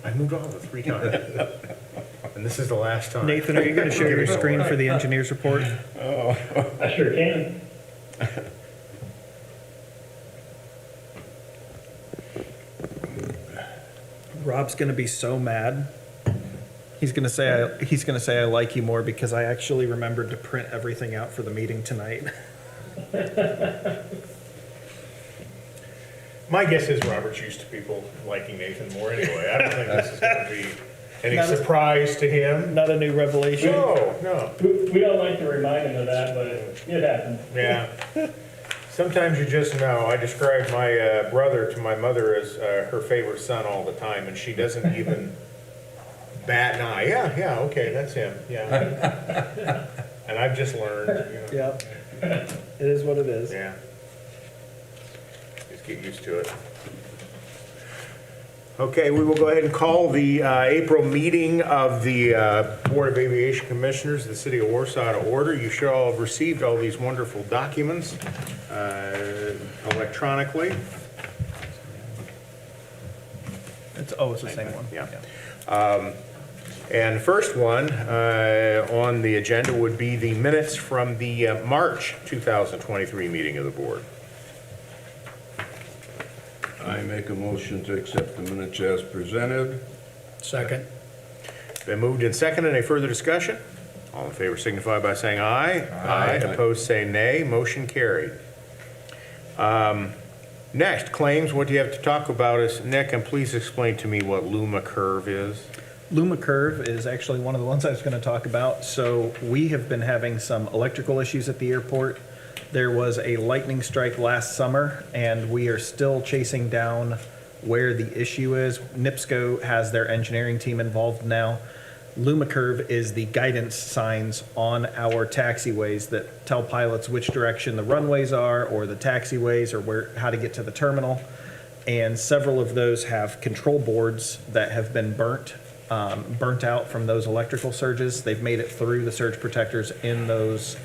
I moved office 3 times. And this is the last time. Nathan, are you going to share your screen for the engineer's report? I sure can. Rob's going to be so mad. He's going to say I like you more because I actually remembered to print everything out for the meeting tonight. My guess is Robert's used to people liking Nathan more anyway. I don't think this is going to be any Not a- surprise to him. Not a new revelation. No. We don't like to remind him of that, but it happens. Yeah. Sometimes you just know. I described my brother to my mother as her favorite son all the time, and she doesn't even bat an eye. Yeah, okay, that's him. Yeah. And I've just learned. You know, Yeah. It is what it is. Yeah. Just get used to it. Okay, we will go ahead and call the April meeting of the Board of Aviation Commissioners of the City of Warsaw to order. You should all have received all these wonderful documents electronically. It's the same one. Yeah. And the first one on the agenda would be the minutes from the March 2023 meeting of the board. I make a motion to accept the minutes as presented. Second. Been moved and seconded. Any further discussion? All in favor signify by saying aye. Aye. Opposed say nay. Motion carried. Next, claims. What do you have to talk about is, Nick, and please explain to me what Luma Curve is. Luma Curve is actually one of the ones I was going to talk about. So we have been having some electrical issues at the airport. There was a lightning strike last summer, and we are still chasing down where the issue is. NIPSCO has their engineering team involved now. Luma Curve is the guidance signs on our taxiways that tell pilots which direction the runways are, or the taxiways, or how to get to the terminal. And several of those have control boards that have been burnt out from those electrical surges. They've made it through the surge protectors in those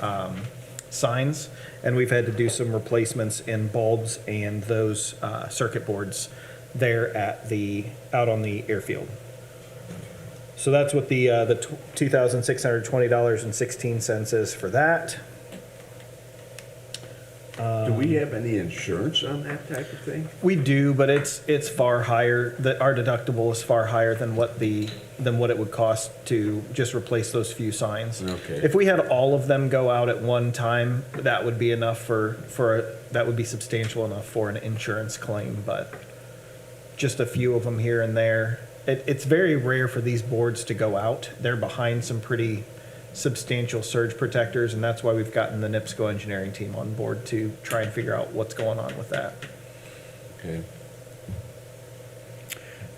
signs, and we've had to do some replacements in bulbs and those circuit boards there out on the airfield. So that's what the $2,620.16 is for that. Do we have any insurance on that type of thing? We do, but it's far higher. Our deductible is far higher than what it would cost to just replace those few signs. Okay. If we had all of them go out at one time, that would be enough that would be substantial enough for an insurance claim. But just a few of them here and there. It's very rare for these boards to go out. They're behind some pretty substantial surge protectors, and that's why we've gotten the NIPSCO engineering team on board to try and figure out what's going on with that. Okay.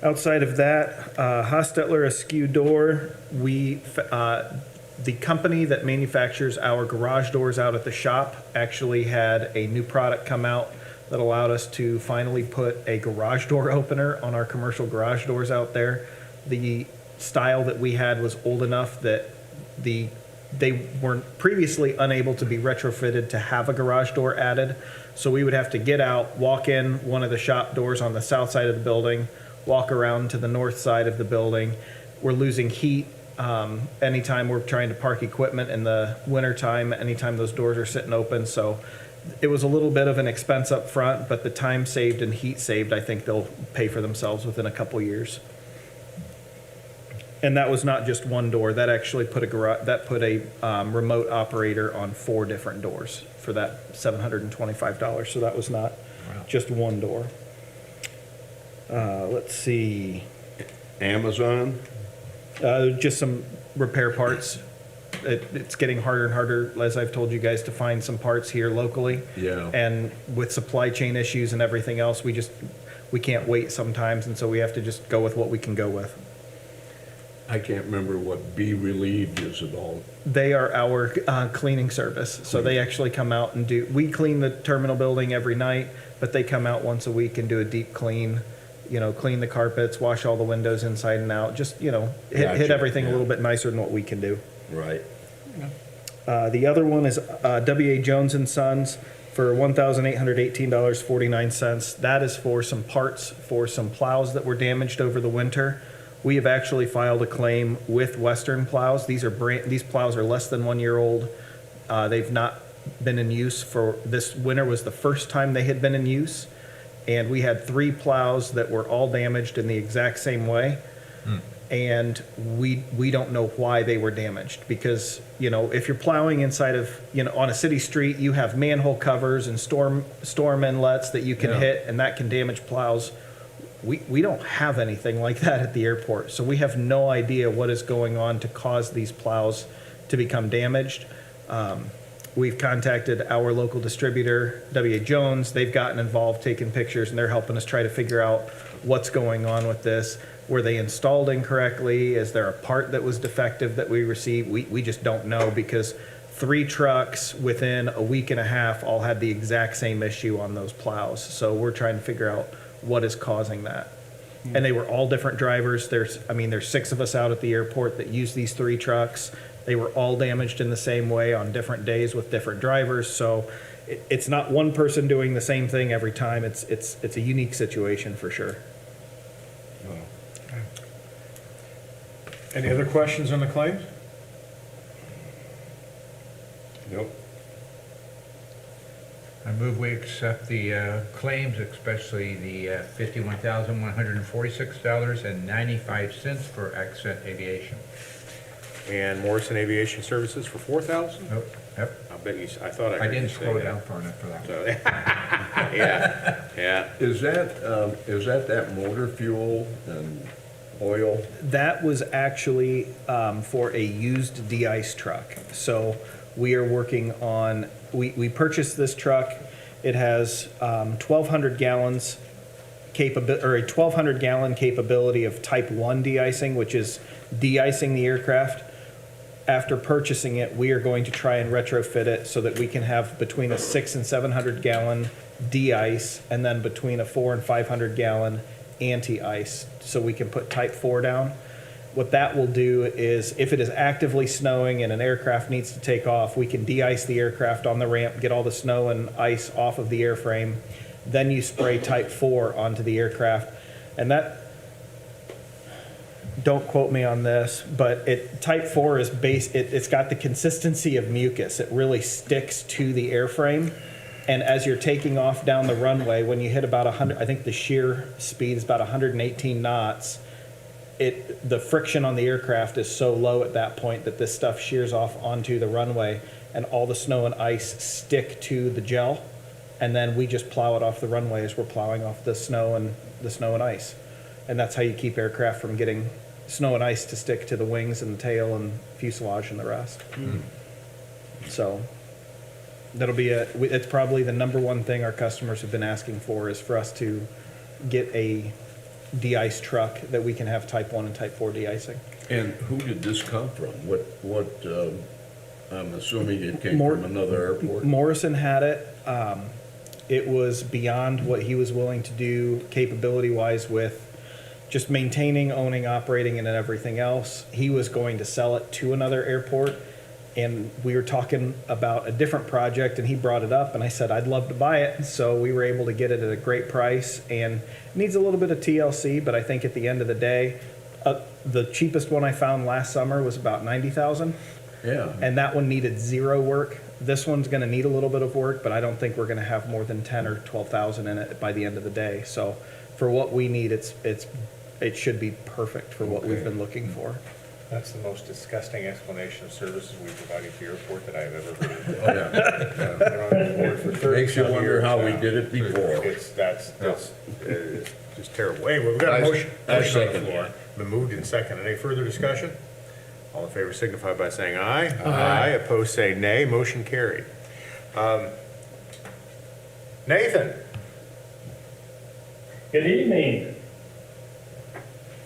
Outside of that, Hostetler Askew Door, the company that manufactures our garage doors out at the shop actually had a new product come out that allowed us to finally put a garage door opener on our commercial garage doors out there. The style that we had was old enough that they weren't previously unable to be retrofitted to have a garage door added. So we would have to get out, walk in one of the shop doors on the south side of the building, walk around to the north side of the building. We're losing heat anytime we're trying to park equipment in the wintertime, anytime those doors are sitting open. So it was a little bit of an expense up front, but the time saved and heat saved, I think they'll pay for themselves within a couple years. And that was not just one door. That actually put a remote operator on 4 different doors for that $725. So that was not just one door. Let's see. Amazon? Just some repair parts. It's getting harder and harder, as I've told you guys, to find some parts here locally. Yeah. And with supply chain issues and everything else, we can't wait sometimes, and so we have to just go with what we can go with. I can't remember what Be Relieved is about. They are our cleaning service. So they actually come out and we clean the terminal building every night, but they come out once a week and do a deep clean, clean the carpets, wash all the windows inside and out, just, hit everything a little bit nicer than what we can do. Right. The other one is W.A. Jones and Sons. for $1,818.49. That is for some parts for some plows that were damaged over the winter. We have actually filed a claim with Western Plows. These plows are less than 1 year old. They've not been in use for this winter was the first time they had been in use. And we had 3 plows that were all damaged in the exact same way. And we don't know why they were damaged, because, you know, if you're plowing inside of, you know, on a city street, you have manhole covers and storm inlets that you can hit, and that can damage plows. We don't have anything like that at the airport, so we have no idea what is going on to cause these plows to become damaged. We've contacted our local distributor, W.A. Jones. They've gotten involved, taking pictures, and they're helping us try to figure out what's going on with this. Were they installed incorrectly? Is there a part that was defective that we received? We just don't know, because 3 trucks within a week and a half all had the exact same issue on those plows. So we're trying to figure out what is causing that. And they were all different drivers. There's 6 of us out at the airport that use these 3 trucks. They were all damaged in the same way on different days with different drivers. So it's not one person doing the same thing every time. It's a unique situation for sure. Any other questions on the claims? Nope. I move we accept the claims, especially the $51,146.95 for Accent Aviation. And Morrison Aviation Services for $4,000? Nope, yep. I bet you, I thought I I heard you didn't say scroll that. down far enough for that. So, yeah. Is that motor fuel and oil? That was actually for a used de-ice truck. So we are working on, we purchased this truck. It has 1,200 gallons or a 1,200 gallon capability of type 1 de-icing, which is de-icing the aircraft. After purchasing it, we are going to try and retrofit it so that we can have between a 600 and 700 gallon de-ice, and then between a 400 and 500 gallon anti-ice, so we can put type 4 down. What that will do is, if it is actively snowing and an aircraft needs to take off, we can de-ice the aircraft on the ramp, get all the snow and ice off of the airframe. Then you spray type 4 onto the aircraft. And that, don't quote me on this, but type 4 is it's got the consistency of mucus. It really sticks to the airframe. And as you're taking off down the runway, when you hit about 100, I think the sheer speed is about 118 knots, the friction on the aircraft is so low at that point that this stuff shears off onto the runway, and all the snow and ice stick to the gel, and then we just plow it off the runway as we're plowing off the snow and ice. And that's how you keep aircraft from getting snow and ice to stick to the wings and the tail and fuselage and the rest. So that'll be it's probably the number one thing our customers have been asking for, is for us to get a de-ice truck that we can have type 1 and type 4 de-icing. And who did this come from? I'm assuming it came from another airport? Morrison had it. It was beyond what he was willing to do capability-wise with just maintaining, owning, operating, and everything else. He was going to sell it to another airport, and we were talking about a different project, and he brought it up, and I said I'd love to buy it. So we were able to get it at a great price, and it needs a little bit of TLC, but I think at the end of the day, the cheapest one I found last summer was about $90,000. Yeah. And that one needed 0 work. This one's going to need a little bit of work, but I don't think we're going to have more than 10 or 12,000 in it by the end of the day. So for what we need, it should be perfect for what we've been looking for. That's the most disgusting explanation of services we provided to the airport that I've ever heard. Oh, yeah. Been on this board for 30 Makes you some wonder years how we now. did it before. It's just terrible. Anyway, we've got a motion I on the second floor. that. Been moved and seconded. Any further discussion? All in favor signify by saying aye. Aye. Opposed say nay. Motion carried. Nathan, Good evening.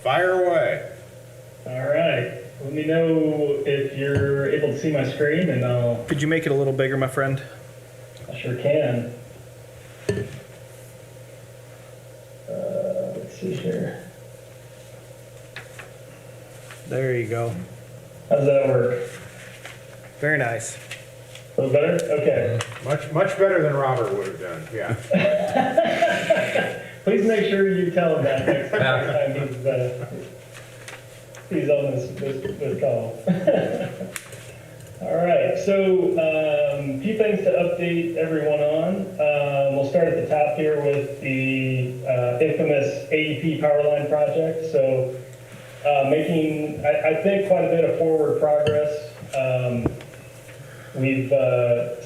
fire away. All right. Let me know if you're able to see my screen, and Could you make it a little bigger, my friend? I sure can. Let's see here. There you go. How does that work? Very nice. A little better? Okay. Much better than Robert would have done, yeah. Please make sure you tell him that next time he's on this call. All right, so a few things to update everyone on. We'll start at the top here with the infamous AEP power line project. So making, I think, quite a bit of forward progress.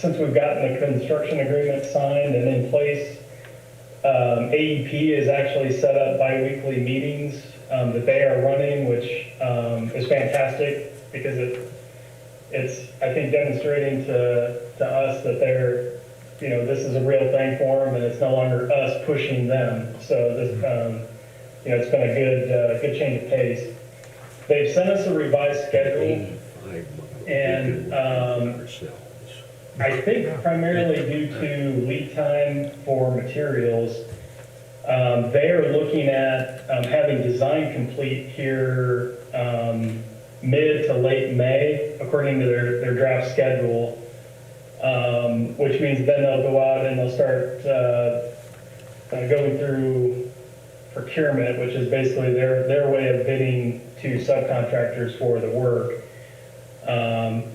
Since we've gotten the construction agreement signed and in place, AEP has actually set up bi-weekly meetings that they are running, which is fantastic because it's, I think, demonstrating to us that this is a real thing for them and it's no longer us pushing them. So this, it's been a good change of pace. They've sent us a revised schedule, and I think primarily due to lead time for materials, they are looking at having design complete here mid to late May, according to their draft schedule, which means then they'll go out and they'll start going through procurement, which is basically their way of bidding to subcontractors for the work.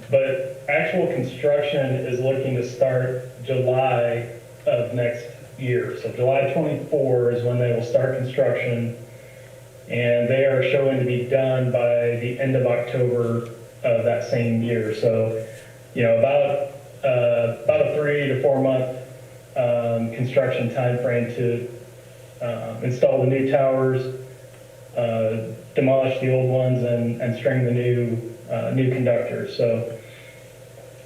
But actual construction is looking to start July of next year. So July 24 is when they will start construction, and they are showing to be done by the end of October of that same year. So, about a 3 to 4 month construction time frame to install the new towers, demolish the old ones, and string the new conductors. So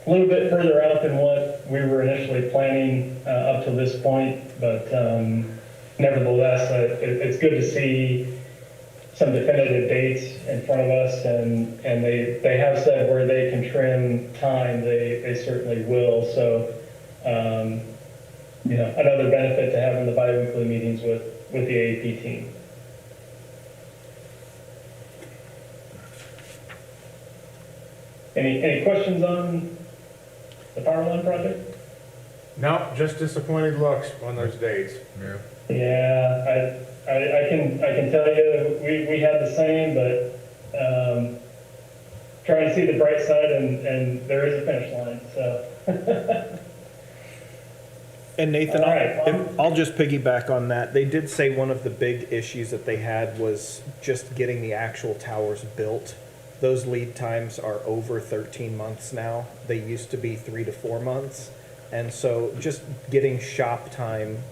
a little bit further out than what we were initially planning up to this point, but nevertheless, it's good to see some definitive dates in front of us, and they have said where they can trim time, they certainly will. So another benefit to having the bi-weekly meetings with the AEP team. Any questions on the power line project? No, just disappointed looks on those dates. Yeah. Yeah, I can tell you we had the same, but trying to see the bright side, and there is a finish line. So. And Nathan, All right. I'll just piggyback on that. They did say one of the big issues that they had was just getting the actual towers built. Those lead times are over 13 months now. They used to be 3 to 4 months. And so just getting shop time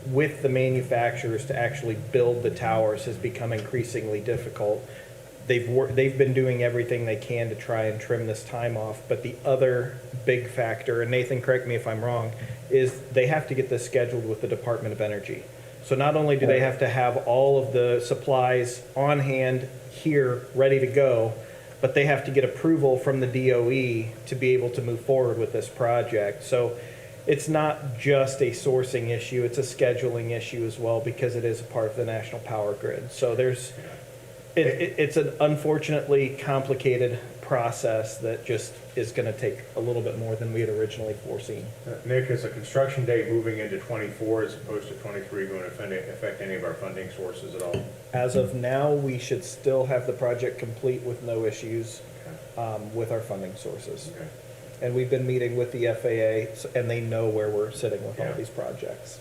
with the manufacturers to actually build the towers has become increasingly difficult. They've been doing everything they can to try and trim this time off, but the other big factor, and Nathan, correct me if I'm wrong, is they have to get this scheduled with the Department of Energy. So not only do they have to have all of the supplies on hand here, ready to go, but they have to get approval from the DOE to be able to move forward with this project. So it's not just a sourcing issue, it's a scheduling issue as well, because it is a part of the national power grid. So it's an unfortunately complicated process that just is going to take a little bit more than we had originally foreseen. Nick, is a construction date moving into 24 as opposed to 23 going to affect any of our funding sources at all? As of now, we should still have the project complete with no issues with our funding sources. Okay. And we've been meeting with the FAA, and they know where we're sitting with all Yeah. these projects.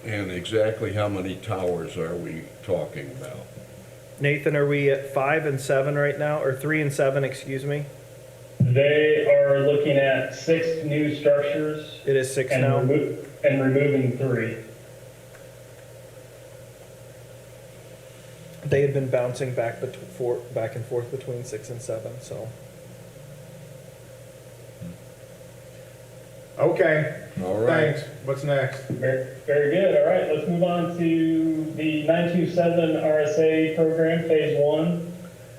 And exactly how many towers are we talking about? Nathan, are we at 5 and 7 right now, or 3 and 7, excuse me? They are looking at 6 new structures. It is 6 and now? and removing 3. They had been bouncing back and forth between 6 and 7, so. Okay, All right. thanks. What's next? Very, very good. All right, let's move on to the 927 RSA program, phase 1.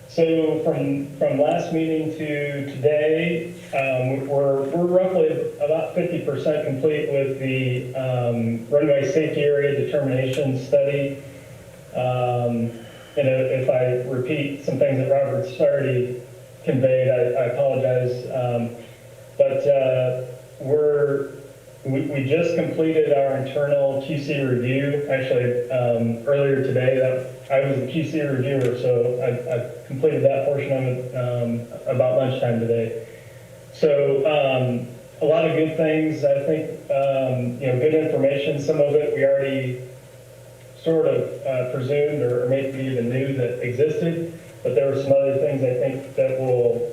So from last meeting to today, we're roughly about 50% complete with the runway safety area determination study. And if I repeat some things that Robert's already conveyed, I apologize. But we just completed our internal QC review. Actually, earlier today, that I was the QC reviewer, so I completed that portion of it about lunchtime today. So a lot of good things. I think good information. Some of it we already sort of presumed or maybe even knew that existed, but there were some other things I think that we'll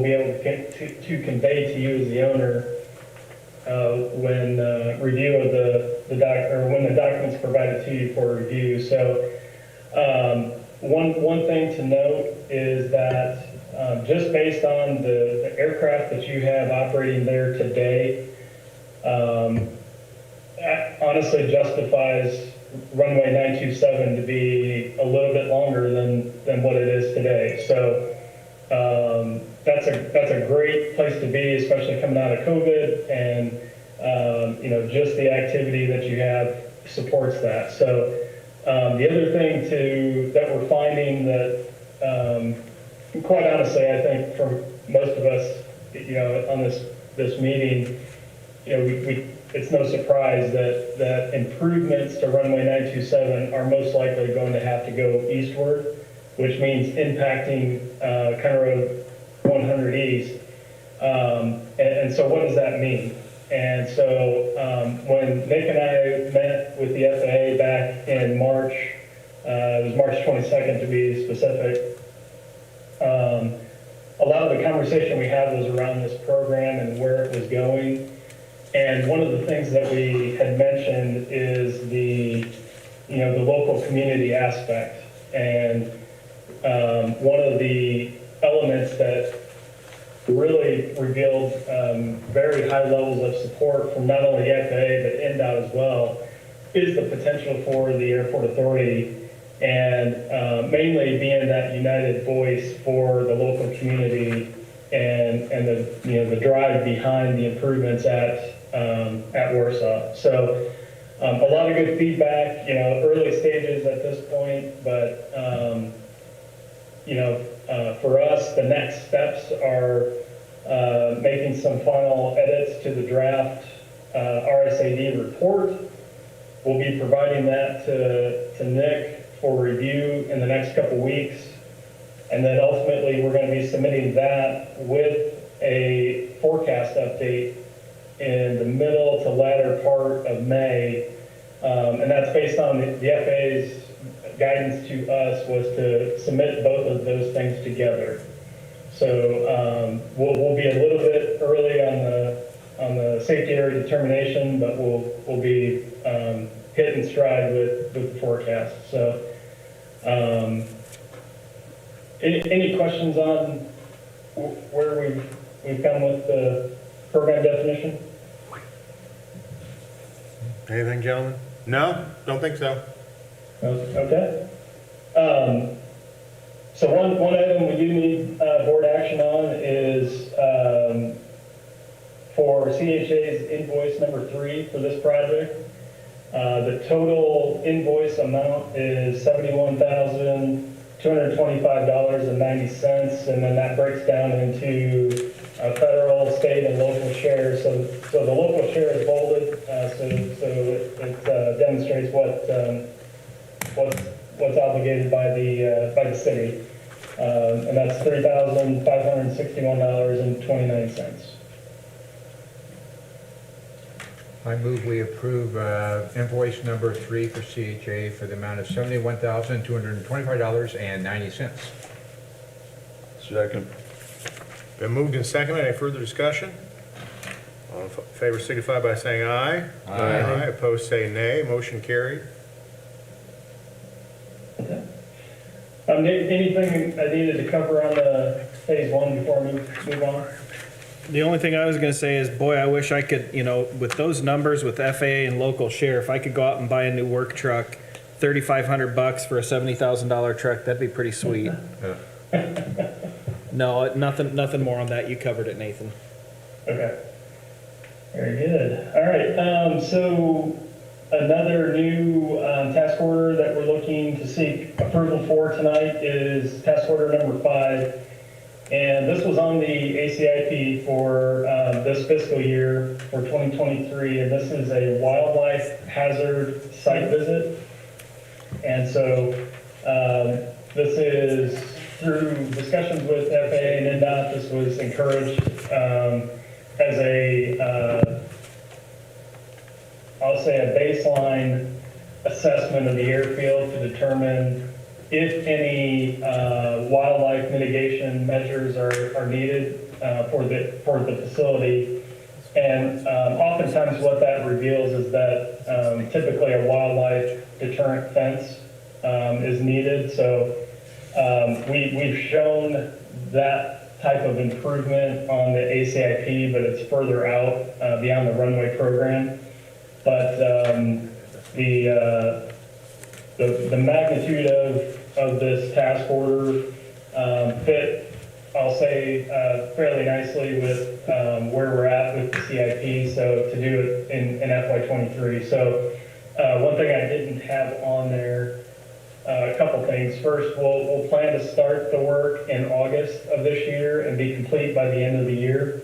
be able to convey to you as the owner when review of when the documents provided to you for review. So one thing to note is that just based on the aircraft that you have operating there today, honestly justifies runway 927 to be a little bit longer than what it is today. So that's a great place to be, especially coming out of COVID, and just the activity that you have supports that. So the other thing that we're finding that quite honestly, I think for most of us, on this meeting, it's no surprise that improvements to runway 927 are most likely going to have to go eastward, which means impacting County Road 100 East. And so what does that mean? And so when Nick and I met with the FAA back in March, it was March 22nd to be specific, a lot of the conversation we had was around this program and where it was going. And one of the things that we had mentioned is the local community aspect. And one of the elements that really revealed very high levels of support from not only the FAA but NDOT as well is the potential for the airport authority, and mainly being that united voice for the local community and the drive behind the improvements at Warsaw. So a lot of good feedback, early stages at this point, but for us, the next steps are making some final edits to the draft RSAD report. We'll be providing that to Nick for review in the next couple weeks. And then ultimately, we're going to be submitting that with a forecast update in the middle to latter part of May. And that's based on the FAA's guidance to us was to submit both of those things together. So we'll be a little bit early on the safety area determination, but we'll be hitting stride with the forecast. So any questions on where we've come with the program definition? Anything, gentlemen? No, don't think so. Okay. So one item we do need board action on is for CHA's invoice number 3 for this project. The total invoice amount is $71,225.90, and then that breaks down into federal, state, and local shares. So the local share is bolded, so it demonstrates what's obligated by the city, and that's $3,561.29. I move we approve invoice number 3 for CHA for the amount of $71,225.90. Second. Been moved and seconded. Any further discussion? All in favor signify by saying aye. Aye. Opposed say nay. Motion carried. Okay. Anything I needed to cover on the phase 1 before we move on? The only thing I was going to say is, boy, I wish I could, with those numbers with FAA and local share, if I could go out and buy a new work truck, $3,500 for a $70,000 truck, that'd be pretty sweet. No, nothing more on that. You covered it, Nathan. Okay. Very good. All right. So another new task order that we're looking to seek approval for tonight is task order number 5. And this was on the ACIP for this fiscal year for 2023, and this is a wildlife hazard site visit. And so this is through discussions with FAA and NDOT. This was encouraged as I'll say a baseline assessment of the airfield to determine if any wildlife mitigation measures are needed for the facility. And oftentimes what that reveals is that typically a wildlife deterrent fence is needed. So we've shown that type of improvement on the ACIP, but it's further out beyond the runway program. But the magnitude of this task order fit, I'll say, fairly nicely with where we're at with the CIP, so to do it in FY23. So one thing I didn't have on there, a couple things. First, we'll plan to start the work in August of this year and be complete by the end of the year.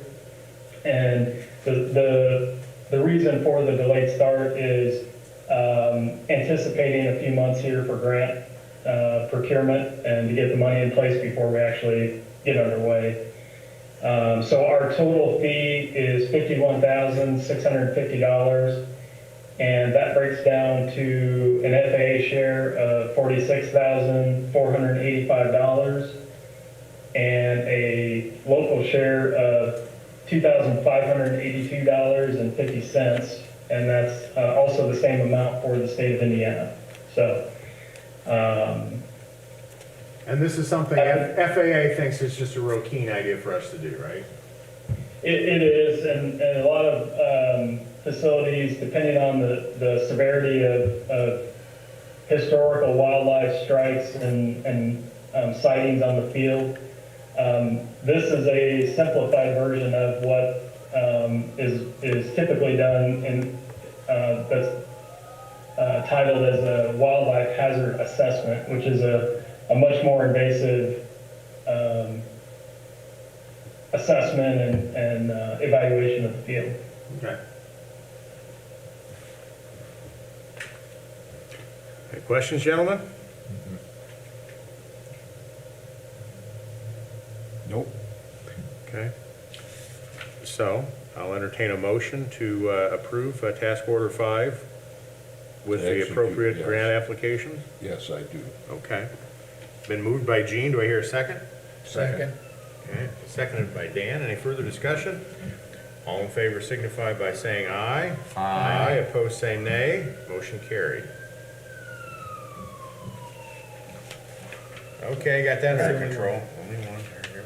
And the reason for the delayed start is anticipating a few months here for grant procurement and to get the money in place before we actually get underway. So our total fee is $51,650, and that breaks down to an FAA share of $46,485 and a local share of $2,582.50, and that's also the same amount for the state of Indiana. So, And this is something FAA thinks is just a real keen idea for us to do, right? it is, and a lot of facilities, depending on the severity of historical wildlife strikes and sightings on the field, this is a simplified version of what is typically done in that's titled as a wildlife hazard assessment, which is a much more invasive assessment and evaluation of the field. Okay. Any questions, gentlemen? Nope. Okay. So I'll entertain a motion to approve Task Order 5 with the Execute, appropriate yes. grant application. Yes, I do. Okay. Been moved by Gene. Do I hear a second? Second. Okay. Seconded by Dan. Any further discussion? All in favor signify by saying aye. Aye. Opposed say nay. Motion carried. Okay, got that under control. Only one. There you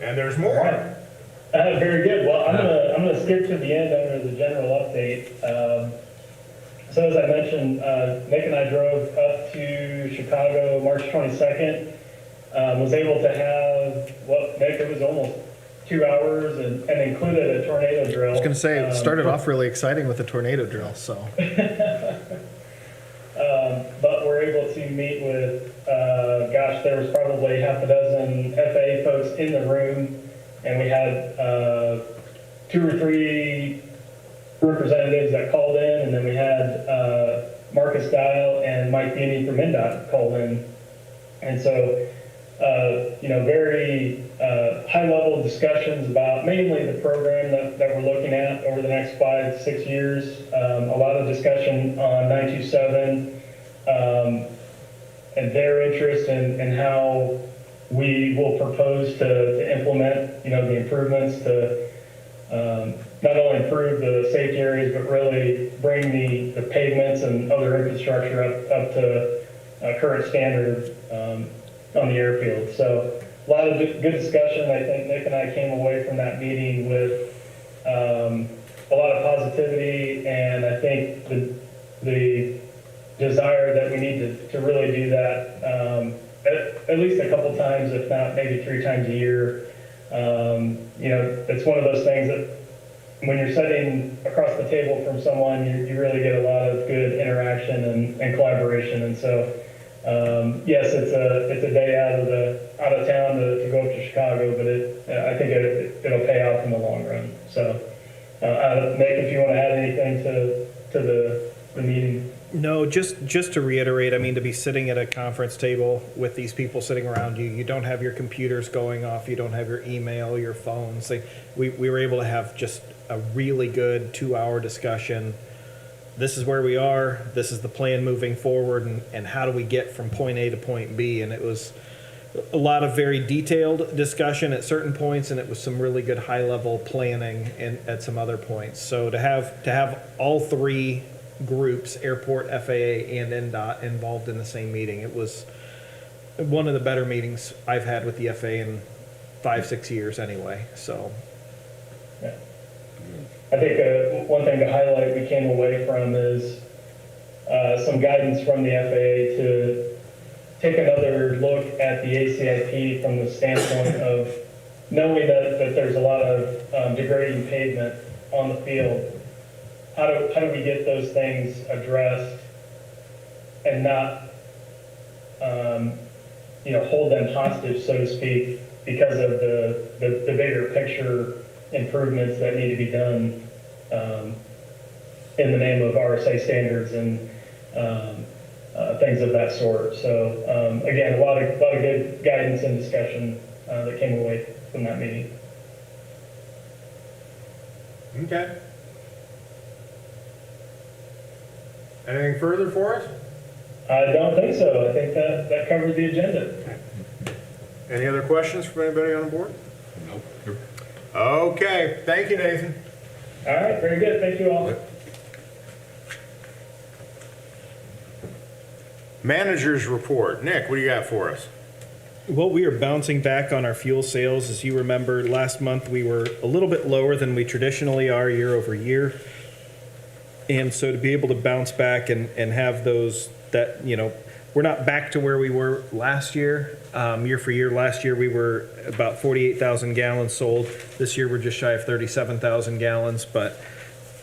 go. And there's more. Very good. Well, I'm gonna skip to the end under the general update. So as I mentioned, Nick and I drove up to Chicago March 22nd. Was able to have, well, Nick, it was almost 2 hours and included a tornado drill. I was going to say, it started off really exciting with the tornado drill, so. But we're able to meet with, gosh, there was probably half a dozen FAA folks in the room, and we had 2 or 3 representatives that called in, and then we had Marcus Dial and Mike Beanie from NDOT called in. And so, very high-level discussions about mainly the program that we're looking at over the next 5 to 6 years. A lot of discussion on 927 and their interest in how we will propose to implement, the improvements to not only improve the safety areas, but really bring the pavements and other infrastructure up to current standard on the airfield. So a lot of good discussion. I think Nick and I came away from that meeting with a lot of positivity, and I think the desire that we need to really do that at least a couple times, if not maybe 3 times a year. It's one of those things that when you're sitting across the table from someone, you really get a lot of good interaction and collaboration. And so Yes, it's a day out of town to go up to Chicago, but I think it'll pay off in the long run. So, Nick, if you want to add anything to the meeting. No, just to reiterate, I mean, to be sitting at a conference table with these people sitting around you, you don't have your computers going off, you don't have your email, your phones. We were able to have just a really good 2-hour discussion. This is where we are, this is the plan moving forward, and how do we get from point A to point B? And it was a lot of very detailed discussion at certain points, and it was some really good high-level planning at some other points. So to have all three groups, airport, FAA, and NDOT, involved in the same meeting, it was one of the better meetings I've had with the FAA in 5-6 years anyway. So Yeah. I think one thing to highlight we came away from is some guidance from the FAA to take another look at the ACIP from the standpoint of knowing that there's a lot of degrading pavement on the field. How do we get those things addressed and not, hold them hostage, so to speak, because of the bigger picture improvements that need to be done in the name of RSA standards and things of that sort. So again, a lot of good guidance and discussion that came away from that meeting. Okay. Anything further for us? I don't think so. I think that covers the agenda. Any other questions from anybody on the board? Nope. Okay, thank you, Nathan. All right, very good. Thank you all. Manager's report. Nick, what do you got for us? well, we are bouncing back on our fuel sales. As you remember, last month we were a little bit lower than we traditionally are year over year. And so to be able to bounce back and have those that, you know, we're not back to where we were last year, year for year. Last year we were about 48,000 gallons sold. This year we're just shy of 37,000 gallons, but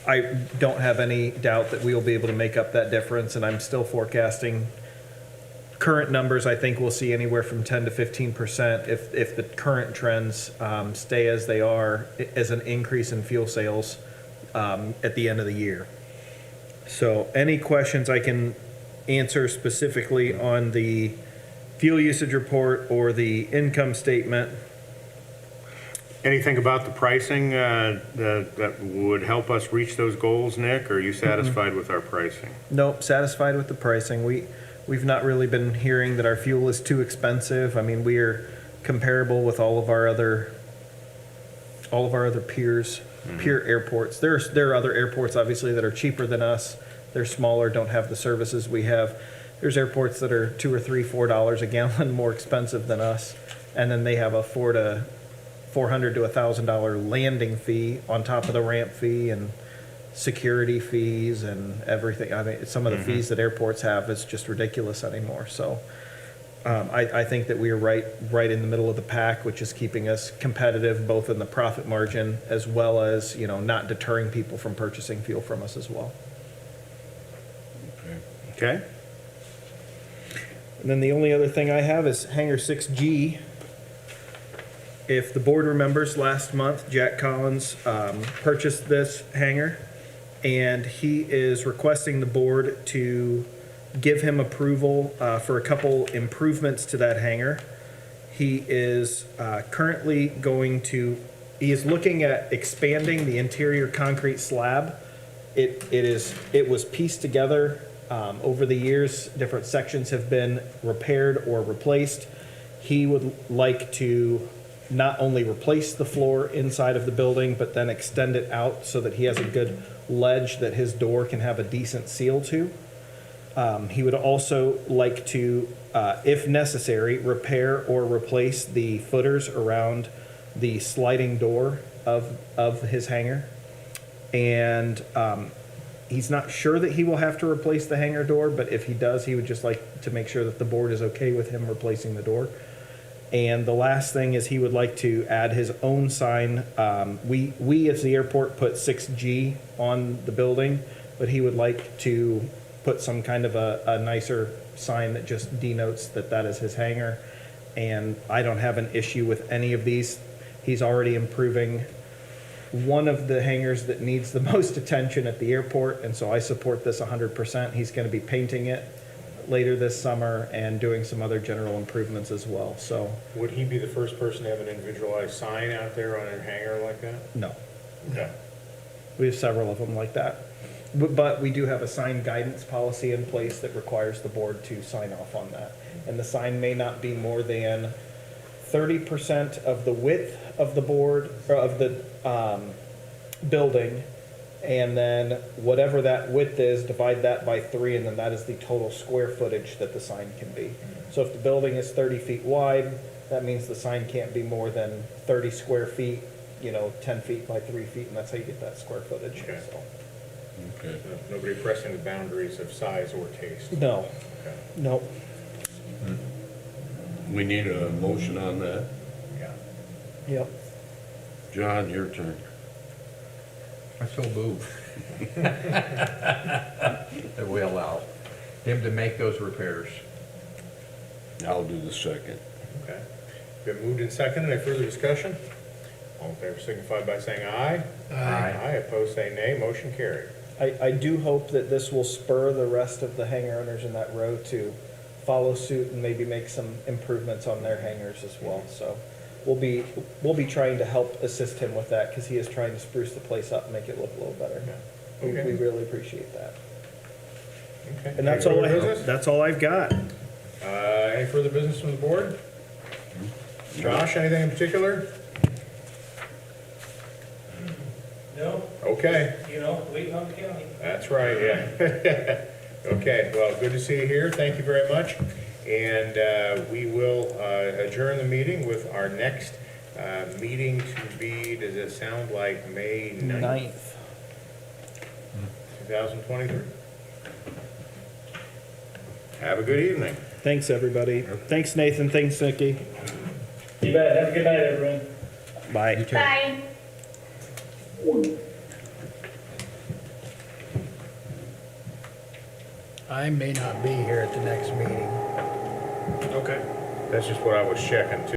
I don't have any doubt that we will be able to make up that difference, and I'm still forecasting current numbers. I think we'll see anywhere from 10 to 15% if the current trends stay as they are, as an increase in fuel sales at the end of the year. So any questions I can answer specifically on the fuel usage report or the income statement. Anything about the pricing that would help us reach those goals, Nick? Or are you satisfied with our pricing? Nope, satisfied with the pricing. We've not really been hearing that our fuel is too expensive. I mean, we are comparable with all of our other peers, peer airports. There are other airports obviously that are cheaper than us. They're smaller, don't have the services we have. There's airports that are $2 or $3, $4 a gallon more expensive than us, and then they have a $400 to $1,000 landing fee on top of the ramp fee and security fees and everything. I mean, some of the fees that airports have is just ridiculous anymore. So I think that we are right in the middle of the pack, which is keeping us competitive both in the profit margin as well as, you know, not deterring people from purchasing fuel from us as well. Okay. And then the only other thing I have is Hangar 6G. If the board remembers, last month, Jack Collins purchased this hangar, and he is requesting the board to give him approval for a couple improvements to that hangar. He is currently he is looking at expanding the interior concrete slab. It was pieced together over the years. Different sections have been repaired or replaced. He would like to not only replace the floor inside of the building, but then extend it out so that he has a good ledge that his door can have a decent seal to. He would also like to, if necessary, repair or replace the footers around the sliding door of his hangar. And he's not sure that he will have to replace the hangar door, but if he does, he would just like to make sure that the board is okay with him replacing the door. And the last thing is he would like to add his own sign. We as the airport put 6G on the building, but he would like to put some kind of a nicer sign that just denotes that that is his hangar. And I don't have an issue with any of these. He's already improving one of the hangars that needs the most attention at the airport, and so I support this 100%. He's going to be painting it later this summer and doing some other general improvements as well, so, Would he be the first person to have an individualized sign out there on a hangar like that? no. No. We have several of them like that. But we do have a sign guidance policy in place that requires the board to sign off on that. And the sign may not be more than 30% of the width of the board, or of the building, and then whatever that width is, divide that by 3, and then that is the total square footage that the sign can be. So if the building is 30 feet wide, that means the sign can't be more than 30 square feet, 10 feet by 3 feet, and that's how you get that square footage. Okay. So, Okay. Nobody pressing the boundaries of size or taste. no, Okay. no. We need a motion on that. Yeah. Yep. John, your turn. I so move. That we allow him to make those repairs. I'll do the second. Okay. Been moved and seconded. Any further discussion? All in favor signify by saying aye. Aye, opposed say nay. Motion carried. I do hope that this will spur the rest of the hangar owners in that row to follow suit and maybe make some improvements on their hangars as well. So we'll be trying to help assist him with that because he is trying to spruce the place up and make it look a little better. Yeah. We Okay. really appreciate that. Okay. And that's Any all further I business? have. That's all I've got. Any further business from the board? Josh, anything in particular? No, Okay, waiting on the county. that's right, yeah. Okay, well, good to see you here. Thank you very much. And we will adjourn the meeting with our next meeting to be, does it sound like May 9th, 9th. 2023? Have a good evening. Thanks, everybody. Thanks, Nathan. Thanks, Nikki. You bet, have a good night, everyone. Bye. Bye. I may not be here at the next meeting. Okay. That's just what I was checking too.